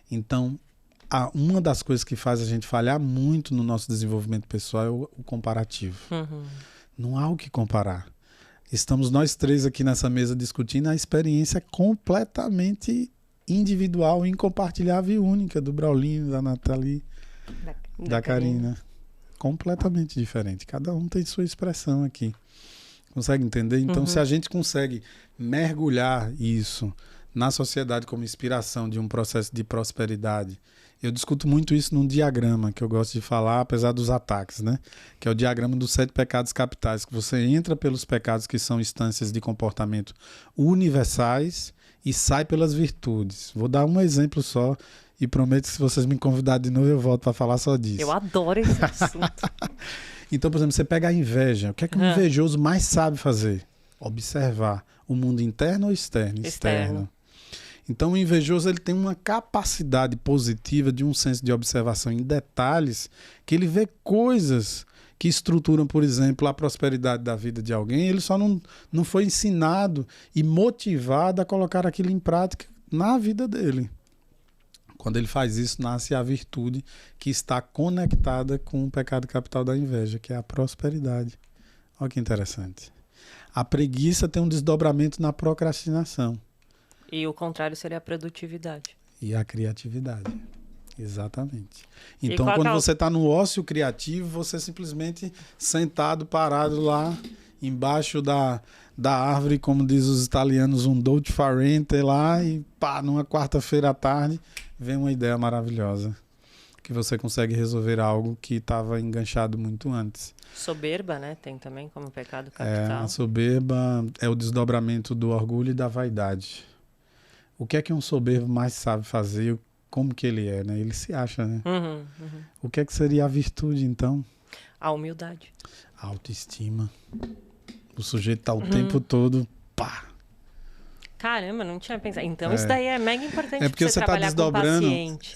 Então, uma das coisas que faz a gente falhar muito no nosso desenvolvimento pessoal é o comparativo. Não há o que comparar. Estamos nós três aqui nessa mesa discutindo a experiência completamente individual, incompartilhável e única do Braulinho, da Nathalie, da Karina. Completamente diferente. Cada um tem sua expressão aqui. Consegue entender? Então, se a gente consegue mergulhar isso na sociedade como inspiração de um processo de prosperidade. Eu discuto muito isso num diagrama que eu gosto de falar, apesar dos ataques, né? Que é o diagrama dos 7 pecados capitais, que você entra pelos pecados que são instâncias de comportamento universais e sai pelas virtudes. Vou dar um exemplo só e prometo que se vocês me convidarem de novo eu volto para falar só disso. Eu adoro esse assunto. Então, por exemplo, você pega a inveja. O que é que um invejoso mais sabe fazer? Observar o mundo interno ou externo? Externo. Então, o invejoso ele tem uma capacidade positiva de um senso de observação em detalhes, que ele vê coisas que estruturam, por exemplo, a prosperidade da vida de alguém. Ele só não foi ensinado e motivado a colocar aquilo em prática na vida dele. Quando ele faz isso, nasce a virtude que está conectada com o pecado capital da inveja, que é a prosperidade. Olha que interessante. A preguiça tem um desdobramento na procrastinação. E o contrário seria a produtividade. E a criatividade. Exatamente. Então, quando você está no ócio criativo, você simplesmente sentado, parado lá, embaixo da árvore, como diz os italianos, um dolce far niente lá, e pá, numa quarta-feira à tarde, vem uma ideia maravilhosa. Que você consegue resolver algo que estava enganchado muito antes. Soberba, né? Tem também como pecado capital. A soberba é o desdobramento do orgulho e da vaidade. O que é que um soberbo mais sabe fazer? Como que ele é, né? Ele se acha, né? O que é que seria a virtude, então? A humildade. A autoestima. O sujeito tá o tempo todo, pá. Caramba, não tinha pensado. Então isso daí é mega importante porque pra você tá trabalhar desdobrando, com o paciente.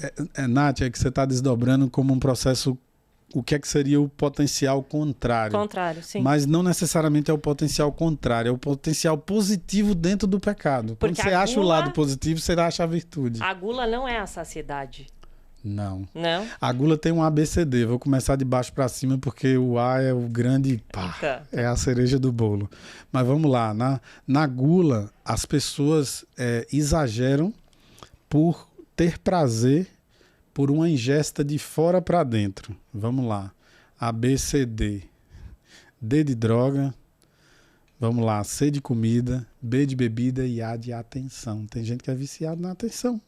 Nath, é que você está desdobrando como um processo. O que é que seria o potencial contrário? Contrário, sim. Mas não necessariamente é o potencial contrário, é o potencial positivo dentro do pecado. Porque quando você acha o lado positivo, você acha a virtude. A gula não é a saciedade. Não. Não? A gula tem um ABCD. Vou começar de baixo para cima porque o A é o grande pá, é a cereja do bolo. Mas vamos lá. Na gula, as pessoas exageram por ter prazer por uma ingesta de fora para dentro. Vamos lá. ABCD. D de droga. Vamos lá. C de comida. B de bebida e A de atenção. Tem gente que é viciado na atenção.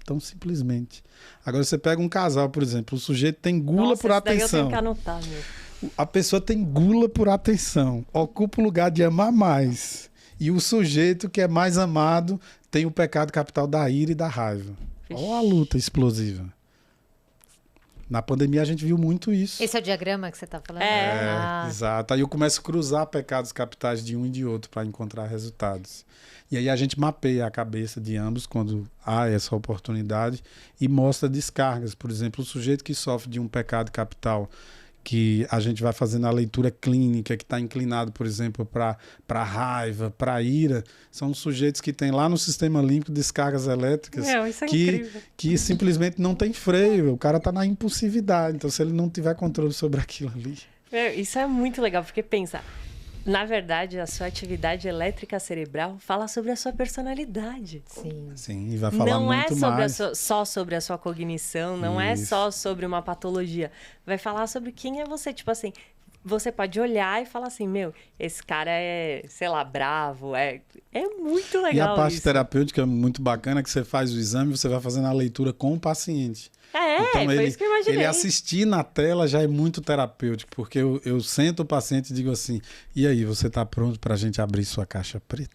Tão simplesmente. Agora você pega um casal, por exemplo, o sujeito tem gula por atenção. Daí eu tenho que anotar, meu. A pessoa tem gula por atenção, ocupa o lugar de amar mais. E o sujeito que é mais amado tem o pecado capital da ira e da raiva. Olha a luta explosiva. Na pandemia a gente viu muito isso. Esse é o diagrama que você está falando? Exato. Aí eu começo a cruzar pecados capitais de um e de outro para encontrar resultados. E aí a gente mapeia a cabeça de ambos quando há essa oportunidade e mostra descargas. Por exemplo, o sujeito que sofre de um pecado capital, que a gente vai fazendo a leitura clínica, que está inclinado, por exemplo, para raiva, para ira, são sujeitos que têm lá no sistema límbico descargas elétricas isso é incrível. Que simplesmente não tem freio. O cara está na impulsividade. Então, se ele não tiver controle sobre aquilo ali... Isso é muito legal, porque pensa... Na verdade, a sua atividade elétrica cerebral fala sobre a sua personalidade. Sim, e vai falar muito mais. Não é só sobre a sua cognição, não é só sobre uma patologia. Vai falar sobre quem é você. Tipo assim, você pode olhar e falar assim, meu, esse cara é, sei lá, bravo. É muito legal. E a parte isso. terapêutica é muito bacana, que você faz o exame e você vai fazendo a leitura com o paciente. Então, foi isso que eu imaginei. Ele assistir na tela já é muito terapêutico, porque eu sento o paciente e digo assim, e aí, você está pronto para a gente abrir sua caixa preta?